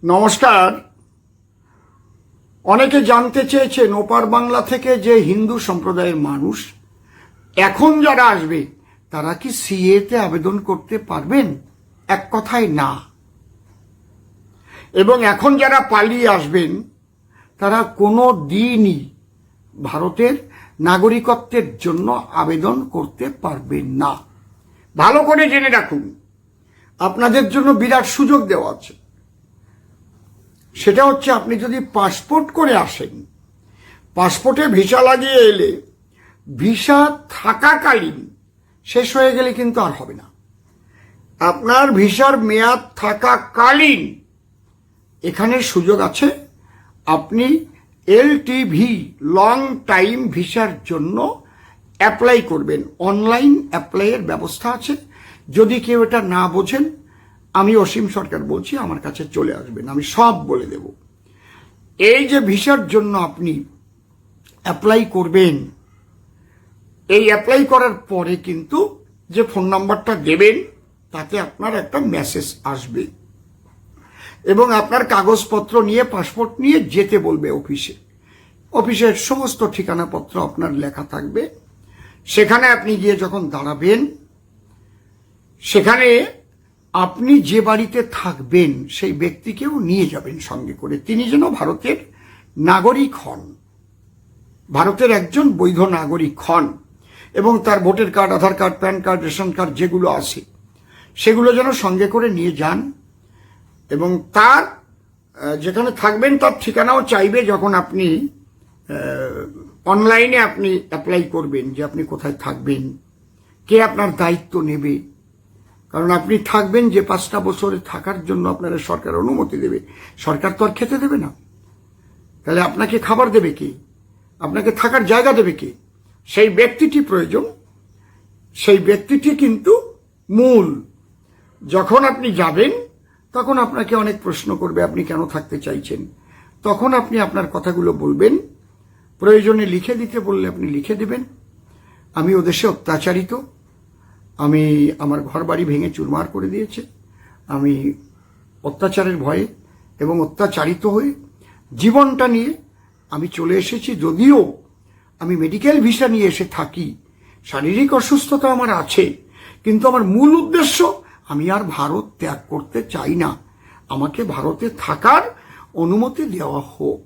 নমস্কার। অনেকে জানতে চেয়েছেন ওপার বাংলা থেকে যে হিন্দু সম্প্রদায়ের মানুষ এখন যারা আসবে তারা কি সিএতে আবেদন করতে পারবেন? এক কথায় না। এবং এখন যারা পালিয়ে আসবেন তারা কোনো দিনই ভারতের নাগরিকত্বের জন্য আবেদন করতে পারবেন না। ভালো করে জেনে রাখুন, আপনাদের জন্য বিরাট সুযোগ দেওয়া আছে। সেটা হচ্ছে, আপনি যদি পাসপোর্ট করে আসেন, পাসপোর্টে ভিসা লাগিয়ে এলে ভিসা থাকাকালীন শেষ হয়ে গেলে কিন্তু আর হবে না। আপনার ভিসার মেয়াদ থাকাকালীন এখানে সুযোগ আছে, আপনি এলটিভি লং টাইম ভিসার জন্য অ্যাপ্লাই করবেন। অনলাইন অ্যাপ্লাইয়ের ব্যবস্থা আছে। যদি কেউ এটা না বোঝেন, আমি অসীম সরকার বলছি, আমার কাছে চলে আসবেন, আমি সব বলে দেব। এই যে ভিসার জন্য আপনি অ্যাপ্লাই করবেন, এই অ্যাপ্লাই করার পরে কিন্তু যে ফোন নাম্বারটা দেবেন তাতে আপনার একটা মেসেজ আসবে এবং আপনার কাগজপত্র নিয়ে, পাসপোর্ট নিয়ে যেতে বলবে অফিসে। অফিসের সমস্ত ঠিকানাপত্র আপনার লেখা থাকবে। সেখানে আপনি গিয়ে যখন দাঁড়াবেন, সেখানে আপনি যে বাড়িতে থাকবেন সেই ব্যক্তিকেও নিয়ে যাবেন সঙ্গে করে। তিনি যেন ভারতের নাগরিক হন, ভারতের একজন বৈধ নাগরিক হন এবং তার voter card, Aadhaar card, PAN card, ration card যেগুলো আছে সেগুলো যেন সঙ্গে করে নিয়ে যান। এবং তার যেখানে থাকবেন তার ঠিকানাও চাইবে যখন আপনি অনলাইনে আপনি অ্যাপ্লাই করবেন, যে আপনি কোথায় থাকবেন, কে আপনার দায়িত্ব নেবে। কারণ আপনি থাকবেন যে 5টা বছরে থাকার জন্য আপনারা সরকার অনুমতি দেবে, সরকার তো আর খেতে দেবে না। তাহলে আপনাকে খাবার দেবে কে? আপনাকে থাকার জায়গা দেবে কে? সেই ব্যক্তিটি প্রয়োজন। সেই ব্যক্তিটি কিন্তু মূল। যখন আপনি যাবেন তখন আপনাকে অনেক প্রশ্ন করবে, আপনি কেন থাকতে চাইছেন। তখন আপনি আপনার কথাগুলো বলবেন। প্রয়োজনে লিখে দিতে বললে আপনি লিখে দেবেন। আমি ও দেশে অত্যাচারিত, আমি আমার ঘর বাড়ি ভেঙে চুরমার করে দিয়েছে, আমি অত্যাচারের ভয়ে এবং অত্যাচারিত হয়ে জীবনটা নিয়ে আমি চলে এসেছি। যদিও আমি মেডিকেল ভিসা নিয়ে এসে থাকি, শারীরিক অসুস্থতা আমার আছে, কিন্তু আমার মূল উদ্দেশ্য, আমি আর ভারত ত্যাগ করতে চাই না। আমাকে ভারতে থাকার অনুমতি দেওয়া হোক।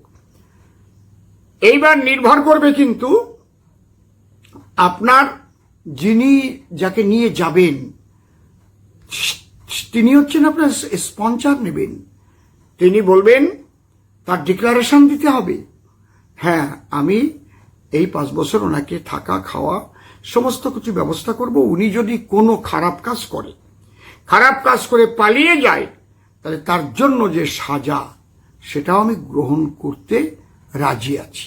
এইবার নির্ভর করবে কিন্তু আপনার, যিনি যাকে নিয়ে যাবেন তিনি হচ্ছেন আপনার স্পন্সর নেবেন। তিনি বলবেন, তার ডিক্লারেশন দিতে হবে, হ্যাঁ আমি এই 5 বছর ওনাকে থাকা খাওয়া সমস্ত কিছু ব্যবস্থা করব। উনি যদি কোনো খারাপ কাজ করে পালিয়ে যায়, তাহলে তার জন্য যে সাজা সেটাও আমি গ্রহণ করতে রাজি আছি।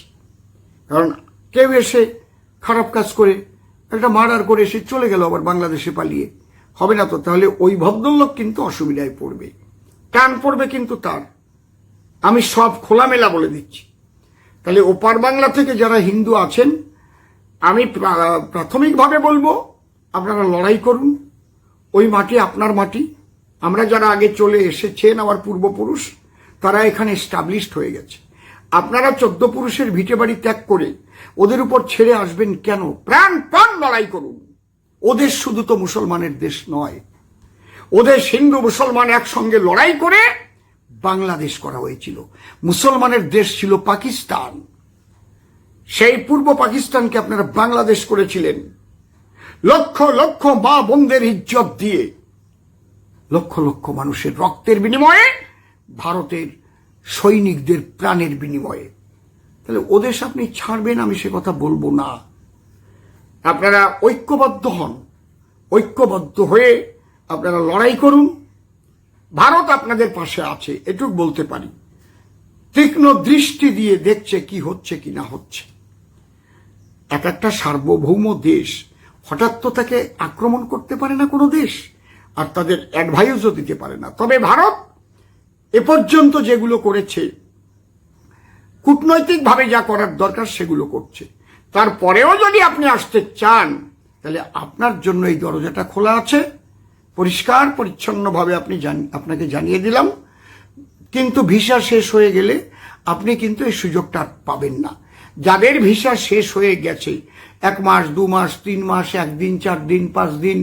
কারণ কেউ এসে খারাপ কাজ করে, একটা মার্ডার করে এসে চলে গেল আবার বাংলাদেশে পালিয়ে, হবে না তো। তাহলে ওই ভদ্রলোক কিন্তু অসুবিধায় পড়বে, টান পড়বে কিন্তু তার। আমি সব খোলামেলা বলে দিচ্ছি। তাহলে ওপার বাংলা থেকে যারা হিন্দু আছেন, আমি প্রাথমিকভাবে বলবো আপনারা লড়াই করুন। ওই মাটি আপনার মাটি। আমরা যারা আগে চলে এসেছেন, আমার পূর্বপুরুষ, তারা এখানে এস্টাবলিশড হয়ে গেছে। আপনারা 14 পুরুষের ভিটে বাড়ি ত্যাগ করে ওদের উপর ছেড়ে আসবেন কেন? প্রাণ লড়াই করুন। ওদের শুধু তো মুসলমানের দেশ নয়, ওদের হিন্দু মুসলমান একসঙ্গে লড়াই করে বাংলাদেশ করা হয়েছিল। মুসলমানের দেশ ছিল পাকিস্তান, সেই পূর্ব পাকিস্তানকে আপনারা বাংলাদেশ করেছিলেন। লক্ষ লক্ষ মা বোনদের ইজ্জত দিয়ে, লক্ষ লক্ষ মানুষের রক্তের বিনিময়ে, ভারতের সৈনিকদের প্রাণের বিনিময়ে। তাহলে ওদেশ আপনি ছাড়বেন, আমি সে কথা বলবো না। আপনারা ঐক্যবদ্ধ হন, ঐক্যবদ্ধ হয়ে আপনারা লড়াই করুন। ভারত আপনাদের পাশে আছে, এটুকু বলতে পারি। তীক্ষ্ণ দৃষ্টি দিয়ে দেখছে কি হচ্ছে কি না হচ্ছে। একটা সার্বভৌম দেশ হঠাৎ তো তাকে আক্রমণ করতে পারে না কোনো দেশ, আর তাদের অ্যাডভাইসও দিতে পারে না। তবে ভারত এ পর্যন্ত যেগুলো করেছে, কূটনৈতিকভাবে যা করার দরকার সেগুলো করছে। তারপরেও যদি আপনি আসতে চান, তাহলে আপনার জন্য এই দরজাটা খোলা আছে। পরিষ্কার পরিচ্ছন্নভাবে আপনাকে জানিয়ে দিলাম, কিন্তু ভিসা শেষ হয়ে গেলে আপনি কিন্তু এই সুযোগটা আর পাবেন না। যাদের ভিসা শেষ হয়ে গেছে 1 মাস 2 মাস 3 মাস 1 দিন 4 দিন 5 দিন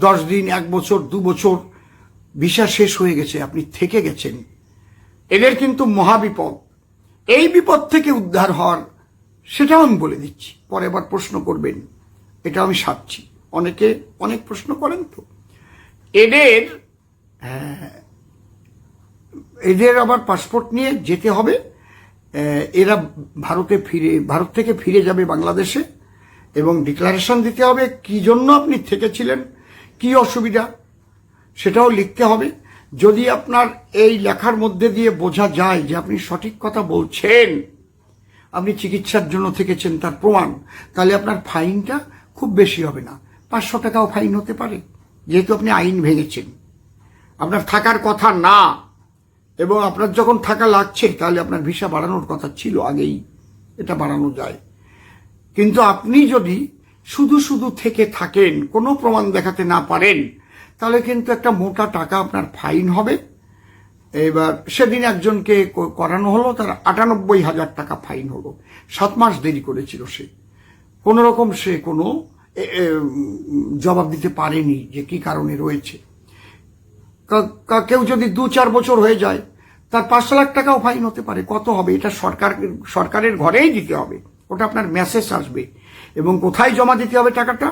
10 দিন 1 বছর 2 বছর ভিসা শেষ হয়ে গেছে, আপনি থেকে গেছেন, এদের কিন্তু মহাবিপদ। এই বিপদ থেকে উদ্ধার হওয়ার সেটাও আমি বলে দিচ্ছি, পরে আবার প্রশ্ন করবেন, এটা আমি সারছি। অনেকে অনেক প্রশ্ন করেন, তো এদের আবার পাসপোর্ট নিয়ে যেতে হবে। এরা ভারত থেকে ফিরে যাবে বাংলাদেশে, এবং ডিক্লারেশন দিতে হবে কি জন্য আপনি থেকেছিলেন, কি অসুবিধা সেটাও লিখতে হবে। যদি আপনার এই লেখার মধ্যে দিয়ে বোঝা যায় যে আপনি সঠিক কথা বলছেন, আপনি চিকিৎসার জন্য থেকেছেন তার প্রমাণ, তাহলে আপনার ফাইনটা খুব বেশি হবে না, 500 টাকাও ফাইন হতে পারে, যেহেতু আপনি আইন ভেঙেছেন। আপনার থাকার কথা না, এবং আপনার যখন থাকা লাগছে তাহলে আপনার ভিসা বাড়ানোর কথা ছিল আগেই, এটা বাড়ানো যায়। কিন্তু আপনি যদি শুধু শুধু থেকে থাকেন, কোনো প্রমাণ দেখাতে না পারেন, তাহলে কিন্তু একটা মোটা টাকা আপনার ফাইন হবে। এবার সেদিন একজনকে করানো হলো, তার 98,000 টাকা ফাইন হলো। 7 মাস দেরি করেছিল সে, কোন রকম সে কোনো জবাব দিতে পারেনি যে কি কারণে রয়েছে। কেউ যদি 2-4 বছর হয়ে যায়, তার 5 লাখ টাকাও ফাইন হতে পারে। কত হবে? এটা সরকারের ঘরেই দিতে হবে, ওটা আপনার মেসেজ আসবে, এবং কোথায় জমা দিতে হবে টাকাটা,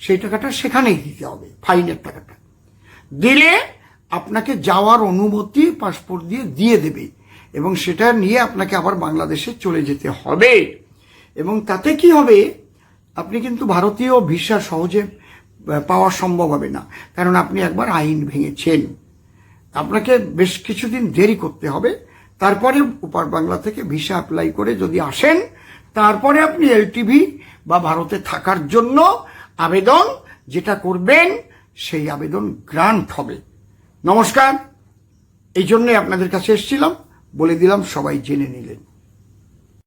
সেই টাকাটা সেখানেই দিতে হবে। ফাইনের টাকাটা দিলে আপনাকে যাওয়ার অনুমতি পাসপোর্ট দিয়ে দেবে, এবং সেটা নিয়ে আপনাকে আবার বাংলাদেশে চলে যেতে হবে। এবং তাতে কি হবে, আপনি কিন্তু ভারতীয় ভিসা সহজে পাওয়া সম্ভব হবে না, কারণ আপনি একবার আইন ভেঙেছেন। আপনাকে বেশ কিছুদিন দেরি করতে হবে, তারপরে ওপার বাংলা থেকে ভিসা অ্যাপ্লাই করে যদি আসেন, তারপরে আপনি এলটিভি বা ভারতে থাকার জন্য আবেদন যেটা করবেন, সেই আবেদন গ্রান্ট হবে। নমস্কার, এই জন্যই আপনাদের কাছে এসেছিলাম, বলে দিলাম, সবাই জেনে নিলেন।